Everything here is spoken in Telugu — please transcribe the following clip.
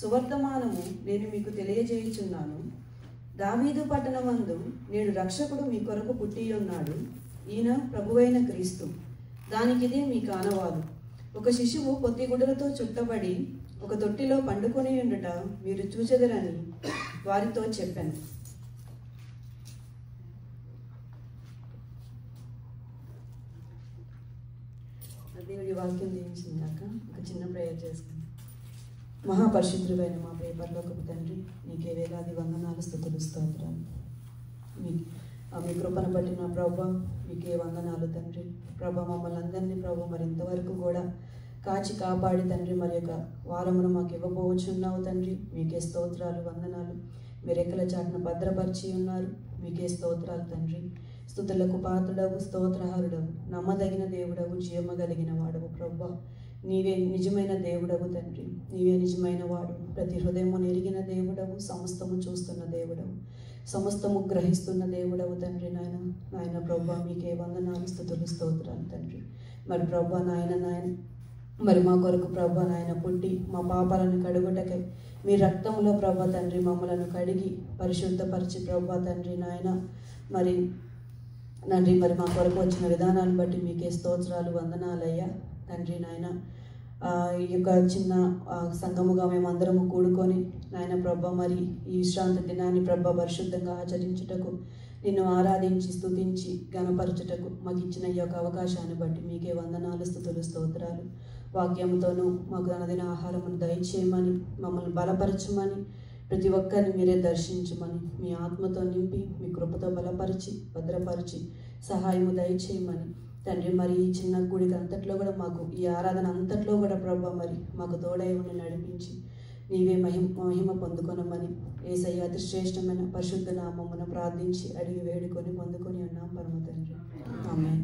సువర్తమానము నేను మీకు తెలియజేయుచున్నాను. దావీదు పట్టణమందు నేడు రక్షకుడు మీ కొరకు పుట్టి ఉన్నాడు. ఈయన ప్రభువైన క్రీస్తు. దానికిదే మీ కానవాదు. ఒక శిశువు పొత్తిగుడ్డలతో చుట్టబడి ఒక తొట్టిలో పండుకొని ఉండుట మీరు చూచెదరని వారితో చెప్పాను. దేవుడి వాక్యం దీవించిందాక ఒక చిన్న ప్రేయర్ చేసుకుందాం. మహాపరిశుద్ధుడైన మా ప్రియ పరలోకపు తండ్రి, నీకే వేలాది వందనాలు, స్తుతులు, స్తోత్రాలు. మీ కృపను బట్టి నా ప్రభా మీకే వందనాలు తండ్రి. ప్రభా మమ్మల్ని అందరినీ ప్రభు మరి ఇంతవరకు కూడా కాచి కాపాడి తండ్రి మరి యొక్క వారమును మాకు ఇవ్వబోచున్నావు తండ్రి. మీకే స్తోత్రాలు, వందనాలు. మీరు ఎక్కల చాటున భద్రపరిచి ఉన్నారు. మీకే స్తోత్రాలు తండ్రి. స్తుతులకు పాత్రుడవు, స్తోత్రహారుడవు, నమ్మదగిన దేవుడవు, జీవమగలిగిన వాడవు ప్రభా. నీవే నిజమైన దేవుడవు తండ్రి. నీవే నిజమైన వాడు. ప్రతి హృదయము ఎరిగిన దేవుడవు, సమస్తము చూస్తున్న దేవుడవు, సమస్తము గ్రహిస్తున్న దేవుడవు తండ్రి. నాయన ప్రభా మీకే వందనాలు, స్తుతులు, స్తోత్రాలు తండ్రి. మరి ప్రభా నాయన మరి మా కొరకు ప్రభా నాయన పుట్టి మా పాపాలను కడుగుటకై మీ రక్తంలో ప్రభా తండ్రి మమ్మలను కడిగి పరిశుద్ధపరిచి ప్రభా తండ్రి నాయన మరి మా కొరకు వచ్చిన విధానాన్ని బట్టి మీకే స్తోత్రాలు, వందనాలయ్యా తండ్రి. నాయన ఈ యొక్క చిన్న సంఘముగా మేమందరము కూడుకొని నాయన ప్రభా మరి ఈ విశ్రాంతి దినాన్ని ప్రభా పరిశుద్ధంగా ఆచరించుటకు, నిన్ను ఆరాధించి స్తుతించి గణపరచుటకు మాకు ఇచ్చిన ఈ యొక్క అవకాశాన్ని బట్టి మీకే వందనాలు, స్తుతులు, స్తోత్రాలు. వాక్యంతోనూ మాకు అనదిన ఆహారమును దయచేయమని, మమ్మల్ని బలపరచమని, ప్రతి ఒక్కరిని మీరే దర్శించమని, మీ ఆత్మతో నింపి మీ కృపతో బలపరిచి భద్రపరిచి సహాయము దయచేయమని తండ్రి. మరి ఈ చిన్న గుడికి అంతట్లో కూడా మాకు ఈ ఆరాధన అంతట్లో కూడా ప్రభా మరి మాకు తోడై ఉండి నడిపించి నీవే మహిమ పొందుకొనమని యేసయ్య అతి శ్రేష్టమైన పరిశుద్ధ నామమున ప్రార్థించి అడిగి వేడుకొని పొందుకొని ఉన్నాం పరమ తండ్రి. ఆమేన్.